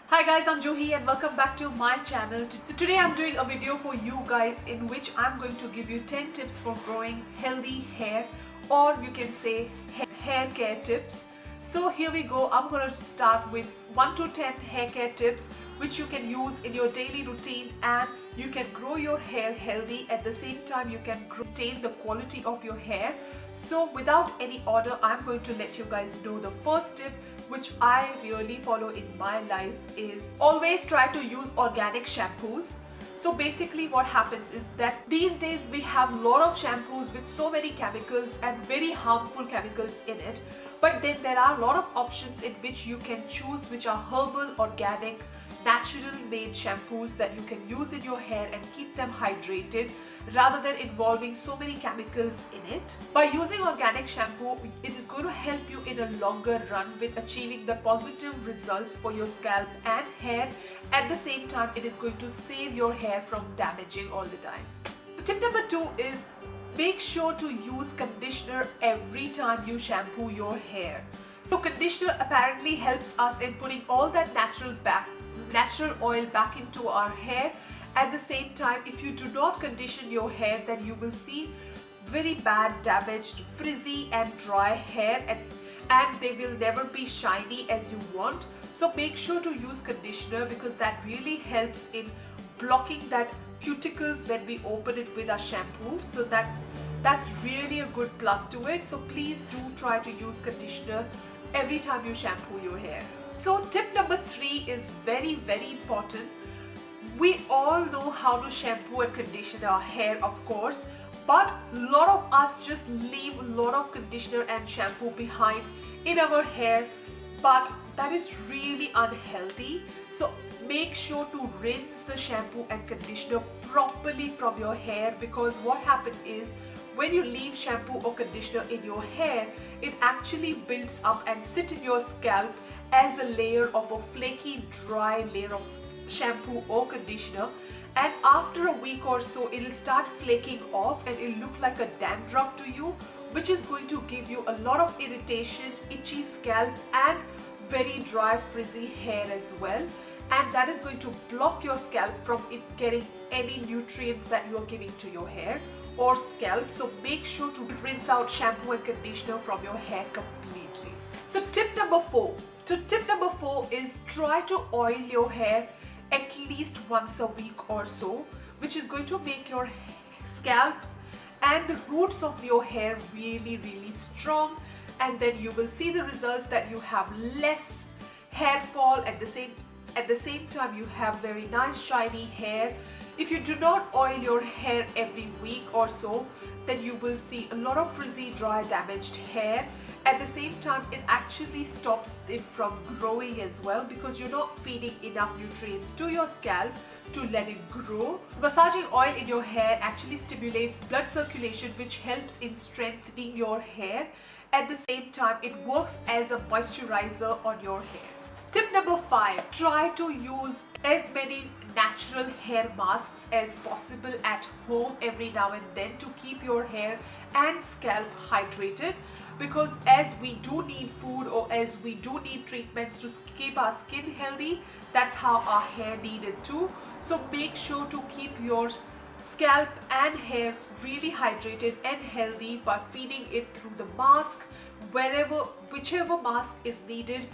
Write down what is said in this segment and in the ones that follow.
Hi guys, I'm Juhi and welcome back to my channel. So today I'm doing a video for you guys in which I'm going to give you 10 tips for growing healthy hair, or you can say hair care tips. So here we go. I'm going to start with 1 to 10 hair care tips which you can use in your daily routine, and you can grow your hair healthy. At the same time you can retain the quality of your hair. So without any order, I'm going to let you guys know the first tip which I really follow in my life is always try to use organic shampoos. So basically what happens is that these days we have a lot of shampoos with so many chemicals and very harmful chemicals in it, but then there are a lot of options in which you can choose which are herbal, organic, natural made shampoos that you can use in your hair and keep them hydrated rather than involving so many chemicals in it. By using organic shampoo, it is going to help you in a longer run with achieving the positive results for your scalp and hair. At the same time, it is going to save your hair from damaging all the time. So tip number 2 is make sure to use conditioner every time you shampoo your hair. So conditioner apparently helps us in putting all that natural oil back into our hair. At the same time, if you do not condition your hair, then you will see very bad, damaged, frizzy and dry hair, and they will never be shiny as you want. So make sure to use conditioner because that really helps in blocking that cuticles when we open it with our shampoo. So that's really a good plus to it. So please do try to use conditioner every time you shampoo your hair. So tip number 3 is very, very important. We all know how to shampoo and condition our hair, of course, but a lot of us just leave a lot of conditioner and shampoo behind in our hair, but that is really unhealthy. So make sure to rinse the shampoo and conditioner properly from your hair, because what happens is when you leave shampoo or conditioner in your hair, it actually builds up and sits in your scalp as a layer of a flaky, dry layer of shampoo or conditioner, and after a week or so it will start flaking off and it will look like a dandruff to you, which is going to give you a lot of irritation, itchy scalp and very dry, frizzy hair as well, and that is going to block your scalp from it getting any nutrients that you are giving to your hair or scalp. So make sure to rinse out shampoo and conditioner from your hair completely. So tip number 4 is try to oil your hair at least once a week or so, which is going to make your scalp and the roots of your hair really, really strong, and then you will see the results that you have less hair fall. At the same time you have very nice shiny hair. If you do not oil your hair every week or so, then you will see a lot of frizzy, dry, damaged hair. At the same time, it actually stops it from growing as well, because you're not feeding enough nutrients to your scalp to let it grow. Massaging oil in your hair actually stimulates blood circulation, which helps in strengthening your hair. At the same time, it works as a moisturizer on your hair. Tip number 5, try to use as many natural hair masks as possible at home every now and then to keep your hair and scalp hydrated, because as we do need food or as we do need treatments to keep our skin healthy, that's how our hair needed too. So make sure to keep your scalp and hair really hydrated and healthy by feeding it through the mask, whichever mask is needed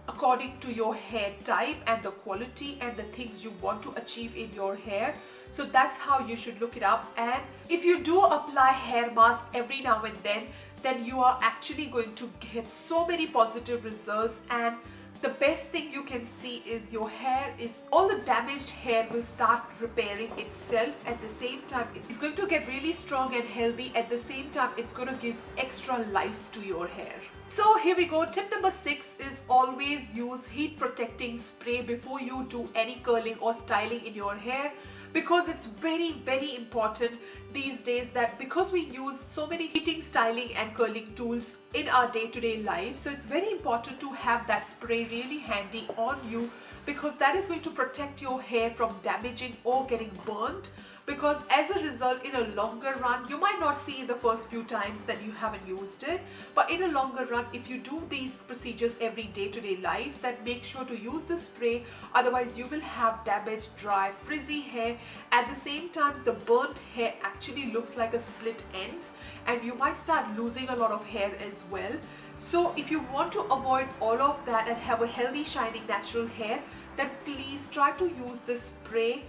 according to your hair type and the quality and the things you want to achieve in your hair. So that's how you should look it up. And if you do apply hair mask every now and then you are actually going to get so many positive results, and the best thing you can see is your hair is all the damaged hair will start repairing itself. At the same time, it's going to get really strong and healthy. At the same time, it's going to give extra life to your hair. So here we go. Tip number 6 is always use heat protecting spray before you do any curling or styling in your hair, because it's very, very important these days that because we use so many heating, styling and curling tools in our day-to-day life, so it's very important to have that spray really handy on you, because that is going to protect your hair from damaging or getting burnt. Because as a result, in a longer run, you might not see in the first few times that you haven't used it, but in a longer run, if you do these procedures every day-to-day life, then make sure to use the spray. Otherwise, you will have damaged, dry, frizzy hair. At the same time, the burnt hair actually looks like a split ends, and you might start losing a lot of hair as well. So if you want to avoid all of that and have a healthy, shining, natural hair, then please try to use this spray.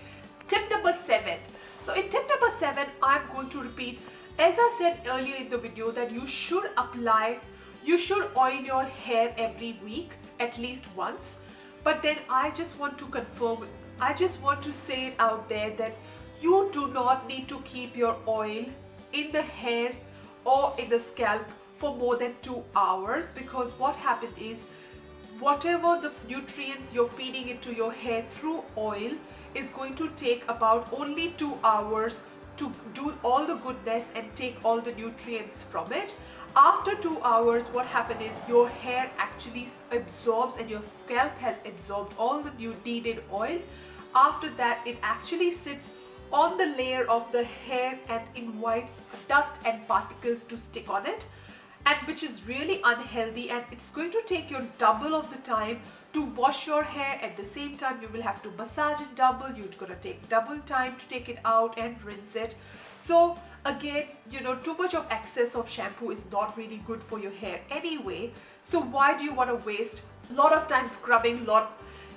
Tip number 7. So in tip number 7, I'm going to repeat, as I said earlier in the video, that you should oil your hair every week, at least once. But then I just want to confirm, I just want to say it out there that you do not need to keep your oil in the hair or in the scalp for more than 2 hours, because what happens is, whatever the nutrients you're feeding into your hair through oil is going to take about only 2 hours to do all the goodness and take all the nutrients from it. After 2 hours, what happens is your hair actually absorbs and your scalp has absorbed all the needed oil. After that, it actually sits on the layer of the hair and invites dust and particles to stick on it, and which is really unhealthy, and it's going to take you double of the time to wash your hair. At the same time, you will have to massage it double. You're gonna take double time to take it out and rinse it. So again, you know, too much of excess of shampoo is not really good for your hair anyway. So why do you want to waste a lot of time scrubbing,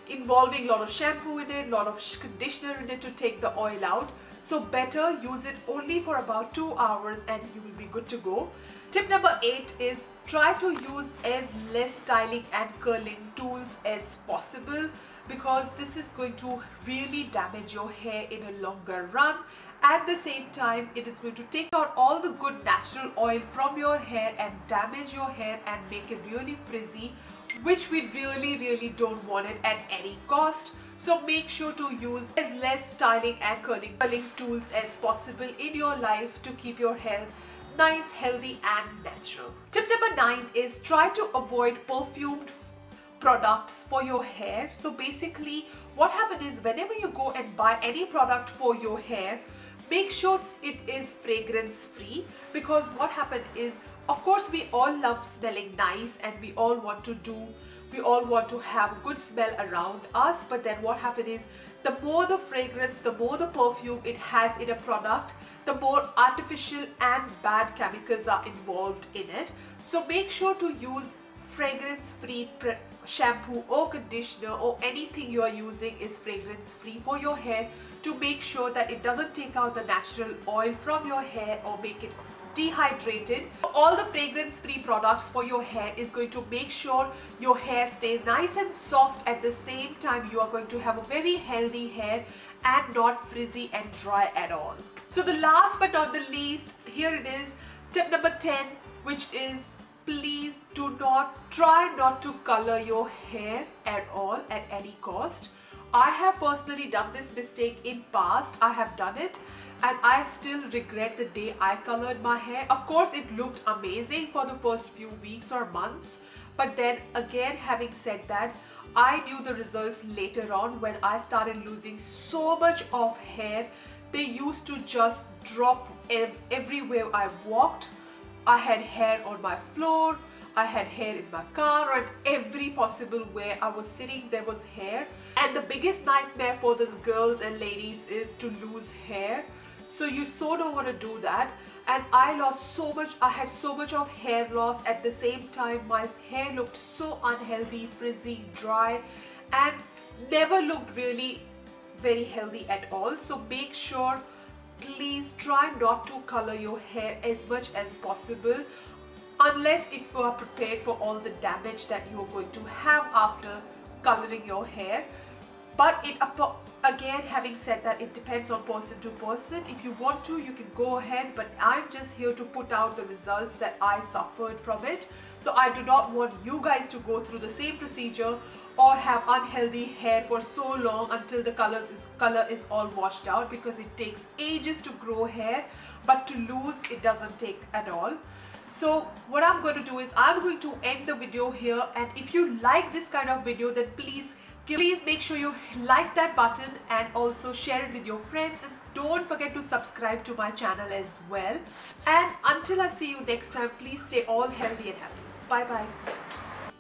involving a lot of shampoo in it, a lot of conditioner in it to take the oil out? So better use it only for about 2 hours and you will be good to go. Tip number 8 is try to use as less styling and curling tools as possible, because this is going to really damage your hair in a longer run. At the same time, it is going to take out all the good natural oil from your hair and damage your hair and make it really frizzy, which we really don't want it at any cost. So make sure to use as less styling and curling tools as possible in your life to keep your hair nice, healthy and natural. Tip number 9 is try to avoid perfumed products for your hair. So basically what happens is, whenever you go and buy any product for your hair, make sure it is fragrance free, because what happens is, of course, we all love smelling nice and we all want to have good smell around us. But then what happens is, the more the fragrance, the more the perfume it has in a product, the more artificial and bad chemicals are involved in it. So make sure to use fragrance-free shampoo or conditioner, or anything you are using is fragrance-free for your hair, to make sure that it doesn't take out the natural oil from your hair or make it dehydrated. All the fragrance-free products for your hair is going to make sure your hair stays nice and soft. At the same time, you are going to have a very healthy hair and not frizzy and dry at all. So the last but not the least, here it is, tip number 10, which is, please try not to color your hair at all at any cost. I have personally done this mistake in past. I have done it and I still regret the day I colored my hair. Of course, it looked amazing for the first few weeks or months, but then again, having said that, I knew the results later on when I started losing so much of hair. They used to just drop everywhere I walked. I had hair on my floor, I had hair in my car, and every possible way I was sitting there was hair. And the biggest nightmare for the girls and ladies is to lose hair. So you so don't want to do that. And I lost so much, I had so much of hair loss. At the same time, my hair looked so unhealthy, frizzy, dry, and never looked really very healthy at all. So make sure, please try not to color your hair as much as possible, unless if you are prepared for all the damage that you are going to have after coloring your hair. But again, having said that, it depends on person to person. If you want to, you can go ahead, but I'm just here to put out the results that I suffered from it. So I do not want you guys to go through the same procedure or have unhealthy hair for so long until the color is all washed out, because it takes ages to grow hair, but to lose it doesn't take at all. So what I'm going to do is, I'm going to end the video here, and if you like this kind of video, then please Please make sure you like that button and also share it with your friends, and don't forget to subscribe to my channel as well. And until I see you next time, please stay all healthy and happy. Bye bye.